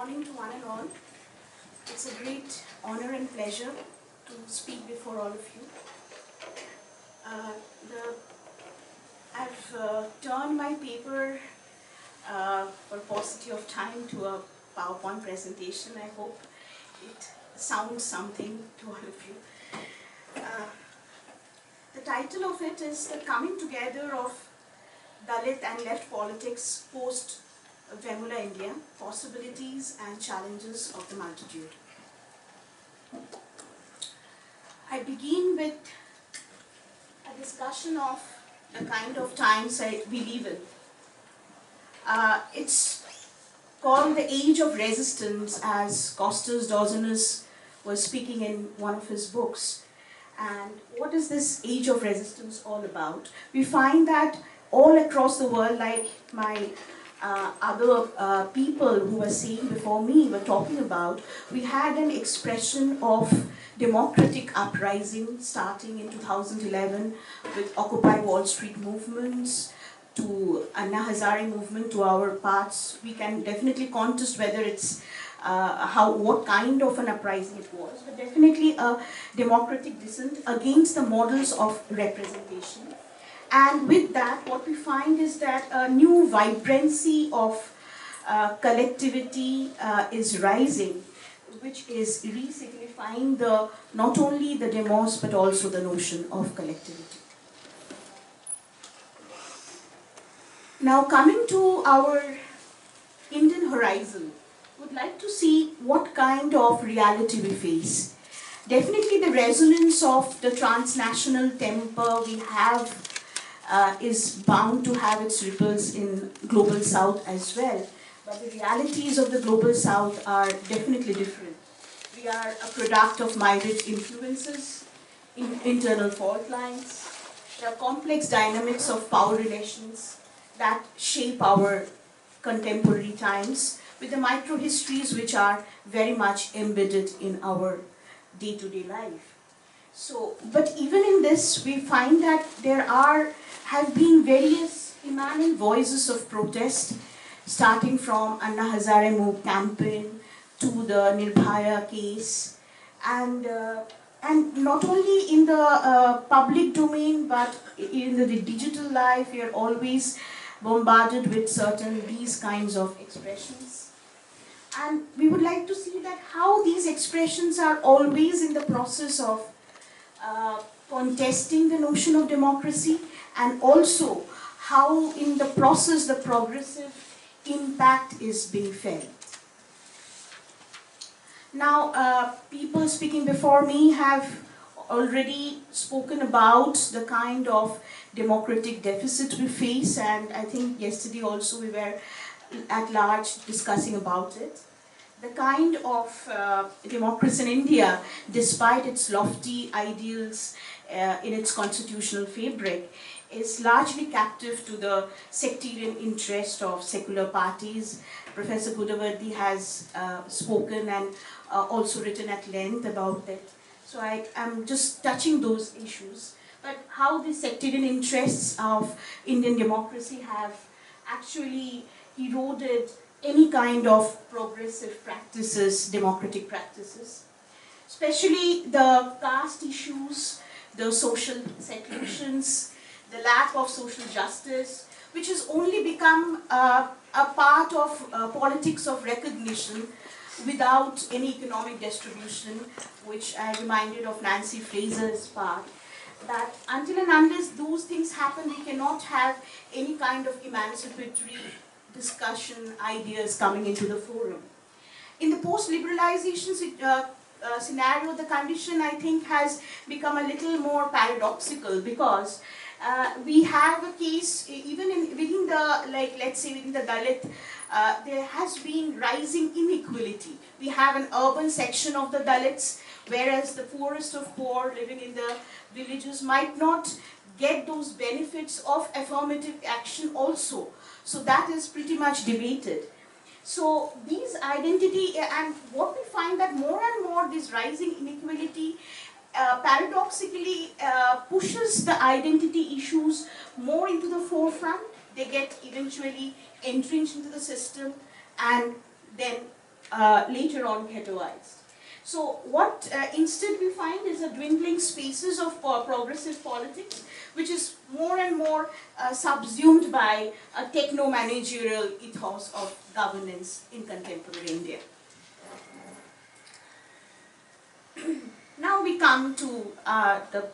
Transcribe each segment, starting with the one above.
morning to one and all. It's a great honor and pleasure to speak before all of you. I've turned my paper for paucity of time to a PowerPoint presentation. I hope it sounds something to all of you. The title of it is The Coming Together of Dalit and Left Politics Post-Vemula India, Possibilities and Challenges of the Multitude. I begin with a discussion of the kind of times we live in. It's called the Age of Resistance, as Costas Dozenas was speaking in one of his books. And what is this Age of Resistance all about? We find that all across the world, like my other people who were saying before me were talking about, we had an expression of democratic uprising starting in 2011 with Occupy Wall Street movements, to Anna Hazare movement, to our parts. We can definitely contest whether it's what kind of an uprising it was, but definitely a democratic dissent against the models of representation. And with that, what we find is that a new vibrancy of collectivity is rising, which is re-signifying not only the demos but also the notion of collectivity. Now, coming to our Indian horizon, would like to see what kind of reality we face. Definitely the resonance of the transnational temper we have is bound to have its ripples in Global South as well. But the realities of the Global South are definitely different. We are a product of myriad influences, internal fault lines. There are complex dynamics of power relations that shape our contemporary times, with the micro-histories which are very much embedded in our day-to-day life. So, but even in this, we find that there have been various immanent voices of protest, starting from Anna Hazare Move campaign to the Nirbhaya case, and not only in the public domain, but in the digital life, we are always bombarded with these kinds of expressions. And we would like to see that how these expressions are always in the process of contesting the notion of democracy, and also how in the process the progressive impact is being felt. Now, people speaking before me have already spoken about the kind of democratic deficit we face, and I think yesterday also we were at large discussing about it. The kind of democracy in India, despite its lofty ideals in its constitutional fabric, is largely captive to the sectarian interest of secular parties. Professor Debarati has spoken and also written at length about it. So I am just touching those issues. But how the sectarian interests of Indian democracy have actually eroded any kind of progressive practices, democratic practices, especially the caste issues, the social seclusions, the lack of social justice, which has only become a part of politics of recognition without any economic distribution, which I reminded of Nancy Fraser's part. That until and unless those things happen, we cannot have any kind of emancipatory discussion, ideas coming into the forum. In the post-liberalization scenario, the condition, I think, has become a little more paradoxical, because we have a case, even within the, let's say within the Dalit, there has been rising inequality. We have an urban section of the Dalits, whereas the poorest of poor living in the villages might not get those benefits of affirmative action also. So that is pretty much debated. So these identity, and what we find that more and more this rising inequality paradoxically pushes the identity issues more into the forefront. They get eventually entrenched into the system, and then later on ghettoized. So what instead we find is a dwindling spaces of progressive politics, which is more and more subsumed by a techno-managerial ethos of governance in contemporary India. Now we come to the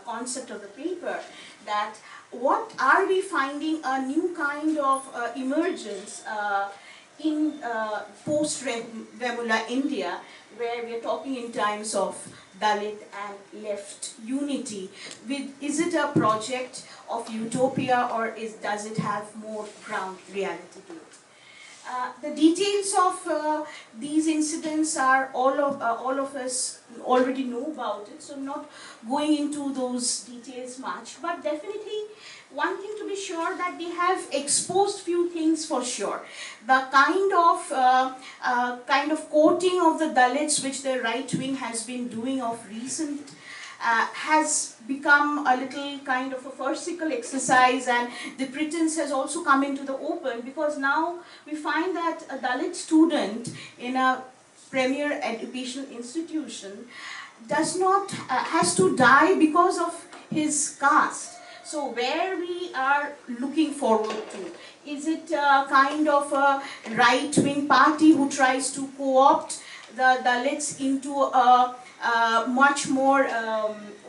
concept of the paper, that what are we finding a new kind of emergence in post-Remula India, where we are talking in terms of Dalit and left unity. Is it a project of utopia, or does it have more ground reality to it? The details of these incidents are all of us already know about it, so I'm not going into those details much, but definitely one thing to be sure that they have exposed few things for sure. The kind of quoting of the Dalits which the right wing has been doing of recent has become a little kind of a farcical exercise, and the pretense has also come into the open, because now we find that a Dalit student in a premier educational institution does not has to die because of his caste. So where we are looking forward to? Is it a kind of a right-wing party who tries to co-opt the Dalits into a much more,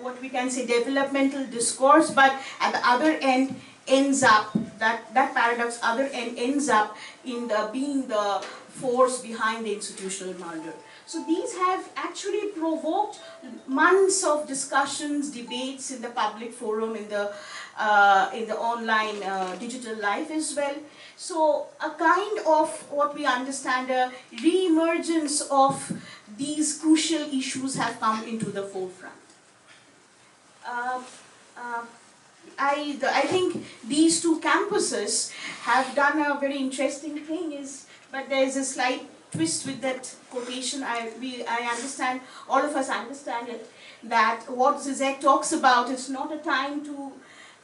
what we can say, developmental discourse, but at the other end ends up, that paradox other end ends up in being the force behind the institutional murder. So these have actually provoked months of discussions, debates in the public forum, in the online digital life as well. So a kind of what we understand a re-emergence of these crucial issues have come into the forefront. I think these two campuses have done a very interesting thing, but there is a slight twist with that quotation. I understand, all of us understand it, that what Zizek talks about is not a time to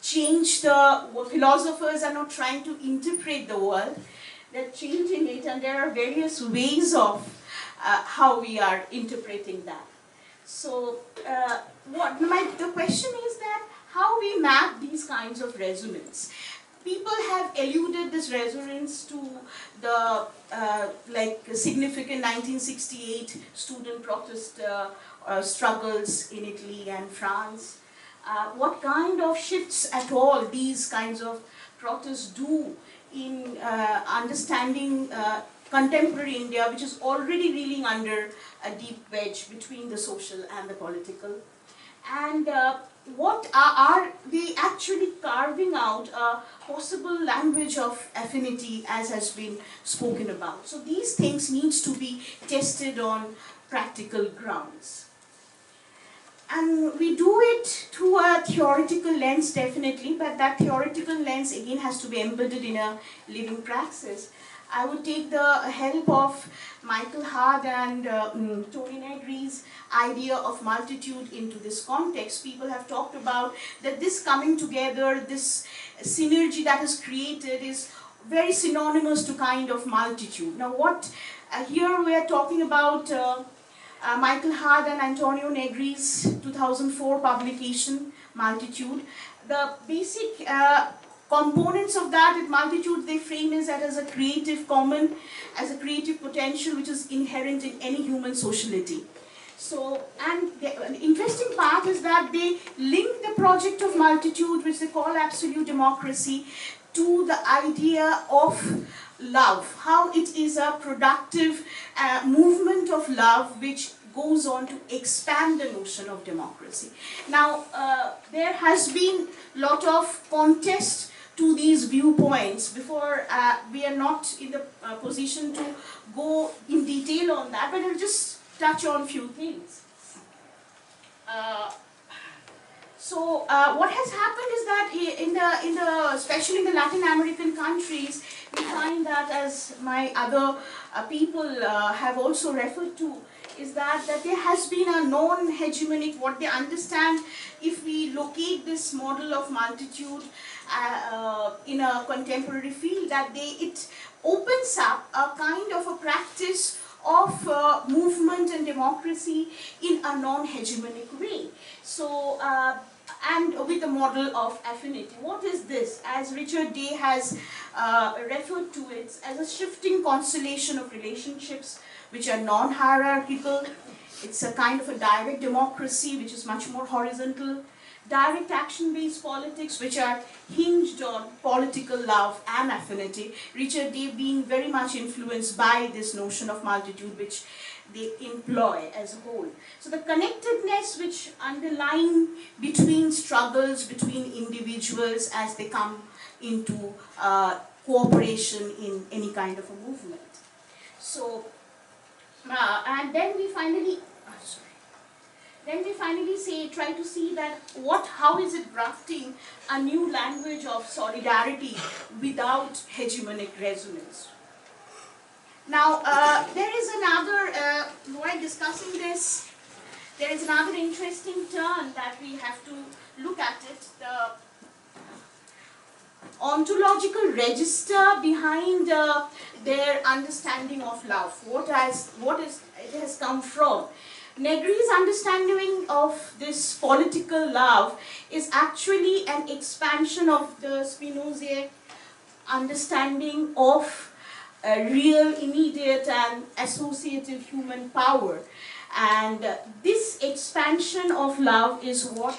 change philosophers are not trying to interpret the world, they're changing it, and there are various ways of how we are interpreting that. So the question is that how we map these kinds of resonance. People have alluded this resonance to the significant 1968 student protest struggles in Italy and France. What kind of shifts at all these kinds of protests do in understanding contemporary India, which is already reeling under a deep wedge between the social and the political, and what are they actually carving out a possible language of affinity as has been spoken about. So these things needs to be tested on practical grounds. And we do it through a theoretical lens, definitely, but that theoretical lens again has to be embedded in a living praxis. I would take the help of Michael Hard and Tony Negri's idea of multitude into this context. People have talked about that this coming together, this synergy that is created is very synonymous to kind of multitude. Now what, here we are talking about Michael Hard and Antonio Negri's 2004 publication, Multitude. The basic components of that with multitude, they frame is that as a creative common, as a creative potential which is inherent in any human sociality. So, and the interesting part is that they link the project of multitude, which they call absolute democracy, to the idea of love, how it is a productive movement of love which goes on to expand the notion of democracy. Now, there has been a lot of contest to these viewpoints. Before we are not in the position to go in detail on that, but I'll just touch on a few things. What has happened is that especially in the Latin American countries, we find that, as my other people have also referred to, is that there has been a non-hegemonic, what they understand, if we locate this model of multitude in a contemporary field, that it opens up a kind of a practice of movement and democracy in a non-hegemonic way. So, and with the model of affinity. What is this? As Richard Day has referred to it as a shifting constellation of relationships which are non-hierarchical. It's a kind of a direct democracy which is much more horizontal. Direct action-based politics which are hinged on political love and affinity. Richard Day being very much influenced by this notion of multitude which they employ as a whole. So the connectedness which underlying between struggles between individuals as they come into cooperation in any kind of a movement. So, and then we finally, try to see that how is it grafting a new language of solidarity without hegemonic resonance. Now, there is another, while discussing this, there is another interesting turn that we have to look at it, the ontological register behind their understanding of love. What it has come from. Negri's understanding of this political love is actually an expansion of the Spinozian understanding of real, immediate and associative human power. And this expansion of love is what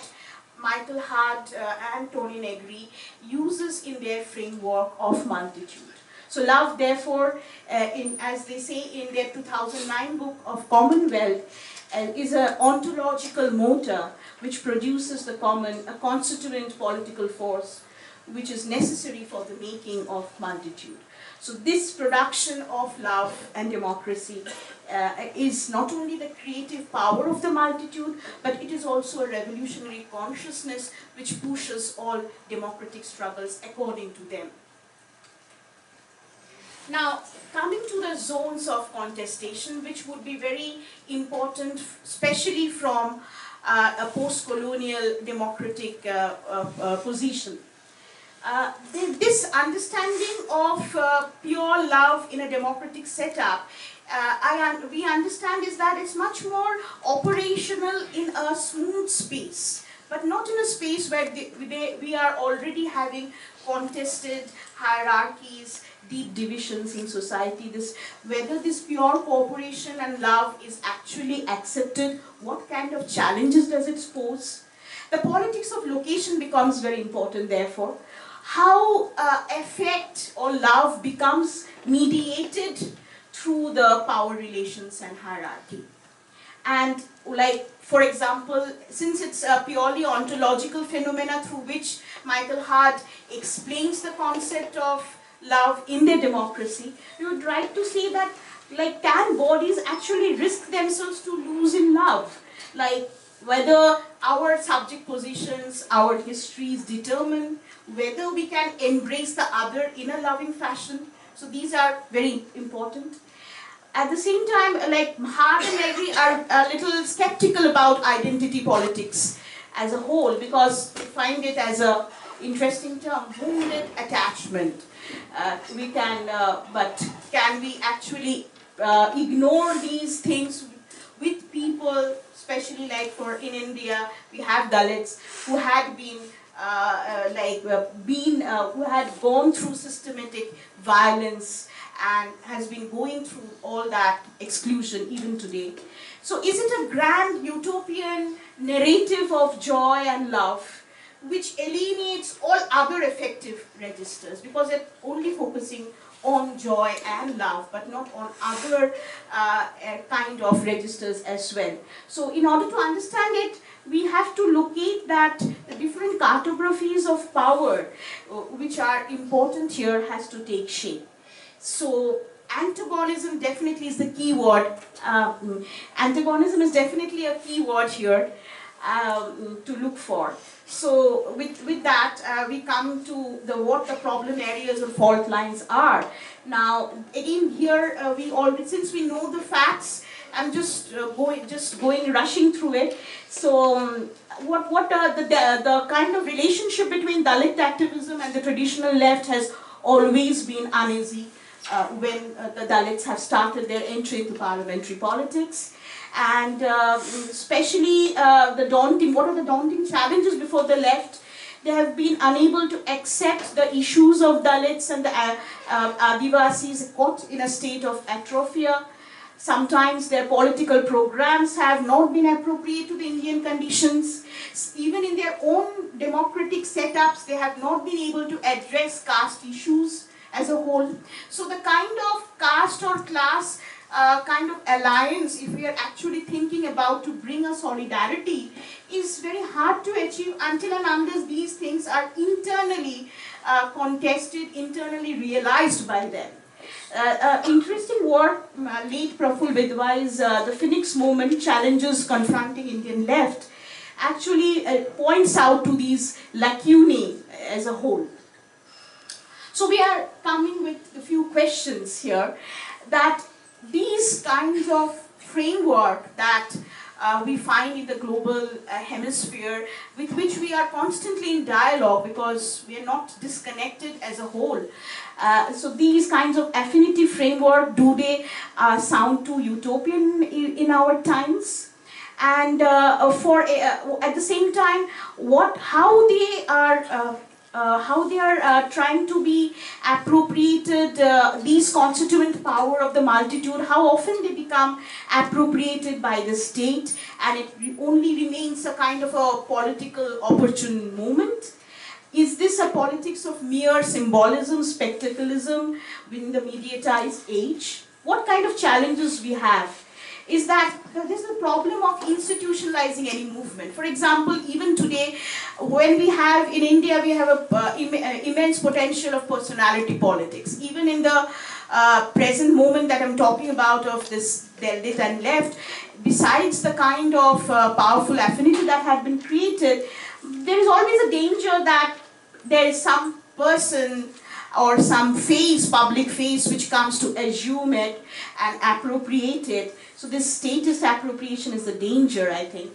Michael Hart and Tony Negri uses in their framework of multitude. So love, therefore, as they say in their 2009 book of Commonwealth, is an ontological motor which produces a constituent political force which is necessary for the making of multitude. So this production of love and democracy is not only the creative power of the multitude, but it is also a revolutionary consciousness which pushes all democratic struggles according to them. Now, coming to the zones of contestation, which would be very important, especially from a post-colonial democratic position. This understanding of pure love in a democratic setup, we understand is that it's much more operational in a smooth space, but not in a space where we are already having contested hierarchies, deep divisions in society. Whether this pure cooperation and love is actually accepted, what kind of challenges does it pose? The politics of location becomes very important, therefore. How affect or love becomes mediated through the power relations and hierarchy. And like, for example, since it's a purely ontological phenomena through which Michael Hart explains the concept of love in their democracy, we would like to say that, like, can bodies actually risk themselves to lose in love? Like, whether our subject positions, our histories determine whether we can embrace the other in a loving fashion. So these are very important. At the same time, like, Hart and Negri are a little skeptical about identity politics as a whole, because they find it as a interesting term, wounded attachment. But can we actually ignore these things with people, especially like in India, we have Dalits who had been who had gone through systematic violence and has been going through all that exclusion even today. So is it a grand utopian narrative of joy and love which alienates all other effective registers, because it's only focusing on joy and love, but not on other kind of registers as well. So in order to understand it, we have to locate that the different cartographies of power which are important here has to take shape. So antagonism definitely is the key word. Antagonism is definitely a key word here to look for. So with that, we come to what the problem areas or fault lines are. Now, again, here since we know the facts, I'm rushing through it. So, what are the kind of relationship between Dalit activism and the traditional left has always been uneasy. when the Dalits have started their entry into parliamentary politics. And especially what are the daunting challenges before the left? They have been unable to accept the issues of Dalits and the Adivasis caught in a state of atrophia. Sometimes their political programs have not been appropriate to the Indian conditions. Even in their own democratic setups, they have not been able to address caste issues as a whole. So the kind of caste or class kind of alliance, if we are actually thinking about to bring a solidarity, is very hard to achieve until and unless these things are internally contested, internally realized by them. Interesting work, late Praful Vidwai's The Phoenix Movement Challenges Confronting Indian Left, actually points out to these lacunae as a whole. So we are coming with a few questions here, that these kinds of framework that we find in the global hemisphere, with which we are constantly in dialogue because we are not disconnected as a whole. So these kinds of affinity framework, do they sound too utopian in our times? And at the same time, how they are trying to be appropriated, these constituent power of the multitude, how often they become appropriated by the state, and it only remains a kind of a political opportune moment. Is this a politics of mere symbolism, spectaclism within the mediatized age? What kind of challenges we have is that there's a problem of institutionalizing any movement. For example, even today, when we have, in India, we have an immense potential of personality politics. Even in the present moment that I'm talking about of this Dalit and left, besides the kind of powerful affinity that had been created, there is always a danger that there is some person or some face, public face, which comes to assume it and appropriate it. So this status appropriation is the danger, I think.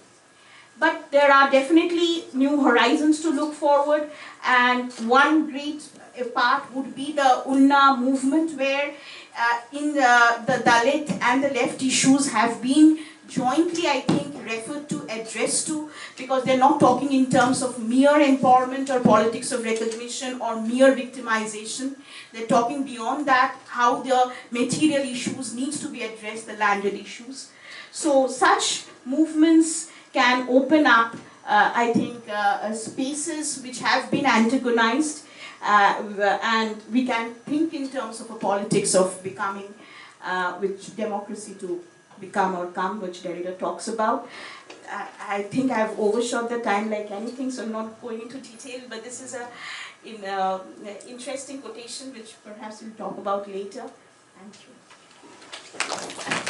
But there are definitely new horizons to look forward, and one great part would be the Unna movement, where in the Dalit and the left issues have been jointly, I think, referred to, addressed to, because they're not talking in terms of mere empowerment or politics of recognition or mere victimization. They're talking beyond that, how the material issues needs to be addressed, the landed issues. So such movements can open up, I think, spaces which have been antagonized, and we can think in terms of a politics of becoming, which democracy to become or come, which Derrida talks about. I think I've overshot the time like anything, so I'm not going into detail, but this is an interesting quotation which perhaps we'll talk about later. Thank you.